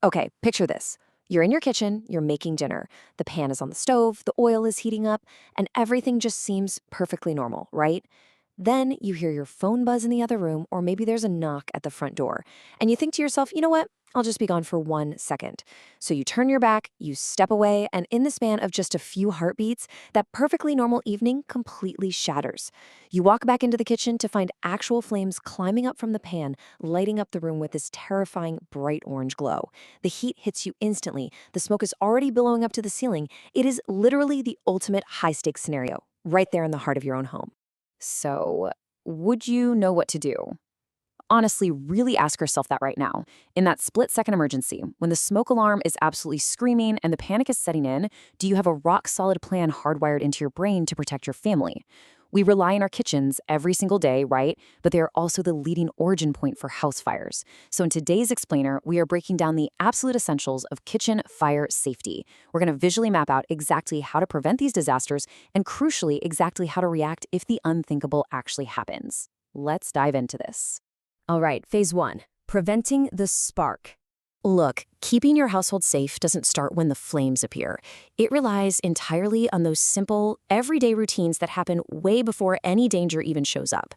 Okay, picture this. You're in your kitchen, you're making dinner. The pan is on the stove, the oil is heating up, and everything just seems perfectly normal, right? Then you hear your phone buzz in the other room, or maybe there's a knock at the front door. And you think to yourself, you know what? I'll just be gone for 1 second. So you turn your back, you step away, and in the span of just a few heartbeats, that perfectly normal evening completely shatters. You walk back into the kitchen to find actual flames climbing up from the pan, lighting up the room with this terrifying bright orange glow. The heat hits you instantly. The smoke is already billowing up to the ceiling. It is literally the ultimate high-stakes scenario, right there in the heart of your own home. So, would you know what to do? Honestly, really ask yourself that right now. In that split-second emergency, when the smoke alarm is absolutely screaming and the panic is setting in, do you have a rock-solid plan hardwired into your brain to protect your family? We rely on our kitchens every single day, right? But they are also the leading origin point for house fires. So in today's explainer, we are breaking down the absolute essentials of kitchen fire safety. We're going to visually map out exactly how to prevent these disasters and, crucially, exactly how to react if the unthinkable actually happens. Let's dive into this. All right, phase one, preventing the spark. Look, keeping your household safe doesn't start when the flames appear. It relies entirely on those simple, everyday routines that happen way before any danger even shows up.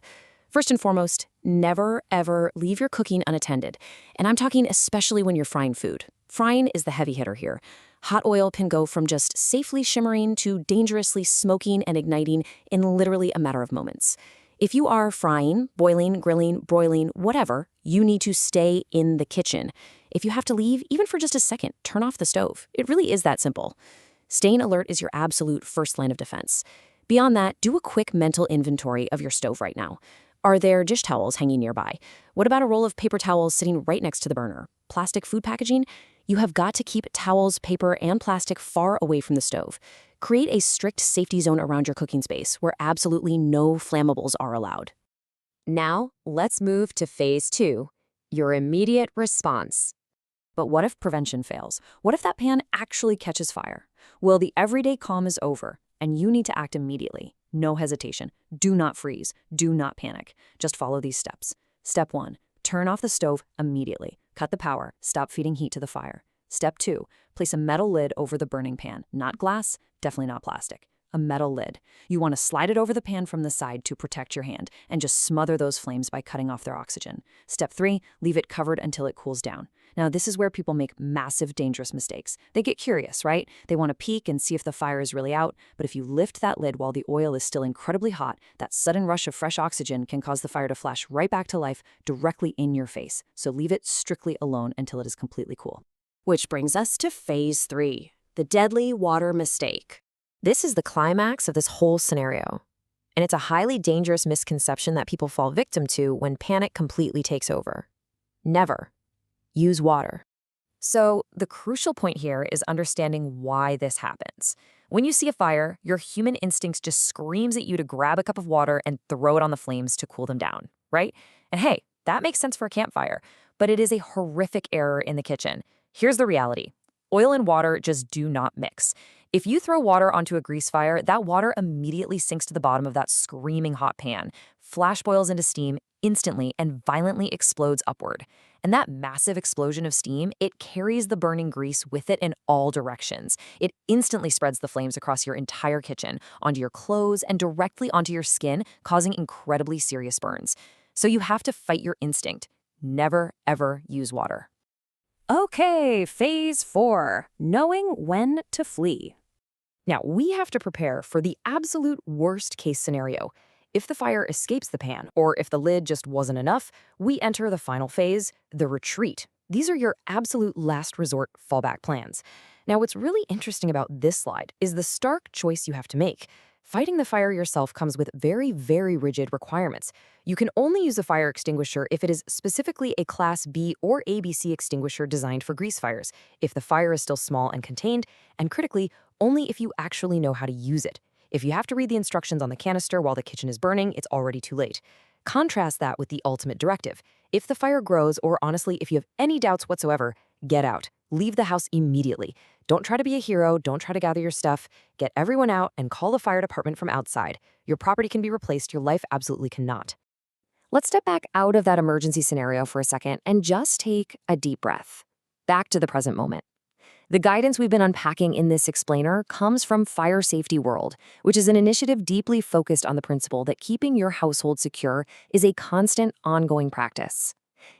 First and foremost, never, ever leave your cooking unattended. And I'm talking especially when you're frying food. Frying is the heavy hitter here. Hot oil can go from just safely shimmering to dangerously smoking and igniting in literally a matter of moments. If you are frying, boiling, grilling, broiling, whatever, you need to stay in the kitchen. If you have to leave, even for just a second, turn off the stove. It really is that simple. Staying alert is your absolute first line of defense. Beyond that, do a quick mental inventory of your stove right now. Are there dish towels hanging nearby? What about a roll of paper towels sitting right next to the burner? Plastic food packaging? You have got to keep towels, paper, and plastic far away from the stove. Create a strict safety zone around your cooking space where absolutely no flammables are allowed. Now, let's move to phase two, your immediate response. But what if prevention fails? What if that pan actually catches fire? Well, the everyday calm is over, and you need to act immediately. No hesitation. Do not freeze. Do not panic. Just follow these steps. Step 1, turn off the stove immediately. Cut the power. Stop feeding heat to the fire. Step 2, place a metal lid over the burning pan. Not glass, definitely not plastic. A metal lid. You want to slide it over the pan from the side to protect your hand and just smother those flames by cutting off their oxygen. Step 3, leave it covered until it cools down. Now, this is where people make massive, dangerous mistakes. They get curious, right? They want to peek and see if the fire is really out, but if you lift that lid while the oil is still incredibly hot, that sudden rush of fresh oxygen can cause the fire to flash right back to life directly in your face. So leave it strictly alone until it is completely cool. Which brings us to phase 3, the deadly water mistake. This is the climax of this whole scenario. And it's a highly dangerous misconception that people fall victim to when panic completely takes over. Never use water. So the crucial point here is understanding why this happens. When you see a fire, your human instincts just screams at you to grab a cup of water and throw it on the flames to cool them down, right? And hey, that makes sense for a campfire, but it is a horrific error in the kitchen. Here's the reality. Oil and water just do not mix. If you throw water onto a grease fire, that water immediately sinks to the bottom of that screaming hot pan, flash boils into steam instantly, and violently explodes upward. And that massive explosion of steam, it carries the burning grease with it in all directions. It instantly spreads the flames across your entire kitchen, onto your clothes, and directly onto your skin, causing incredibly serious burns. So you have to fight your instinct. Never, ever use water. Okay, phase 4, knowing when to flee. Now, we have to prepare for the absolute worst case scenario. If the fire escapes the pan, or if the lid just wasn't enough, we enter the final phase, the retreat. These are your absolute last resort fallback plans. Now, what's really interesting about this slide is the stark choice you have to make. Fighting the fire yourself comes with very, very rigid requirements. You can only use a fire extinguisher if it is specifically a Class B or ABC extinguisher designed for grease fires, if the fire is still small and contained, and critically, only if you actually know how to use it. If you have to read the instructions on the canister while the kitchen is burning, it's already too late. Contrast that with the ultimate directive. If the fire grows, or honestly, if you have any doubts whatsoever, get out. Leave the house immediately. Don't try to be a hero, don't try to gather your stuff. Get everyone out and call the fire department from outside. Your property can be replaced, your life absolutely cannot. Let's step back out of that emergency scenario for a second and just take a deep breath. Back to the present moment. The guidance we've been unpacking in this explainer comes from Fire Safety World, which is an initiative deeply focused on the principle that keeping your household secure is a constant, ongoing practice.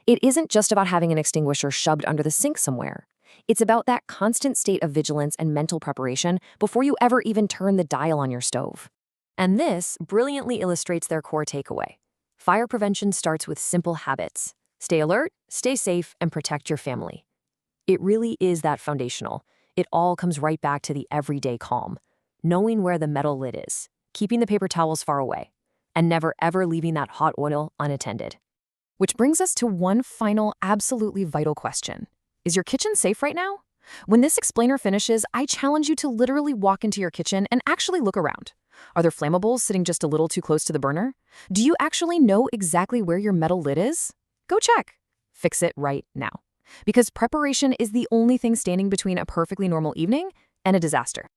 It isn't just about having an extinguisher shoved under the sink somewhere. It's about that constant state of vigilance and mental preparation before you ever even turn the dial on your stove. And this brilliantly illustrates their core takeaway. Fire prevention starts with simple habits. Stay alert, stay safe, and protect your family. It really is that foundational. It all comes right back to the everyday calm. Knowing where the metal lid is, keeping the paper towels far away, and never ever leaving that hot oil unattended. Which brings us to one final, absolutely vital question. Is your kitchen safe right now? When this explainer finishes, I challenge you to literally walk into your kitchen and actually look around. Are there flammables sitting just a little too close to the burner? Do you actually know exactly where your metal lid is? Go check. Fix it right now. Because preparation is the only thing standing between a perfectly normal evening and a disaster.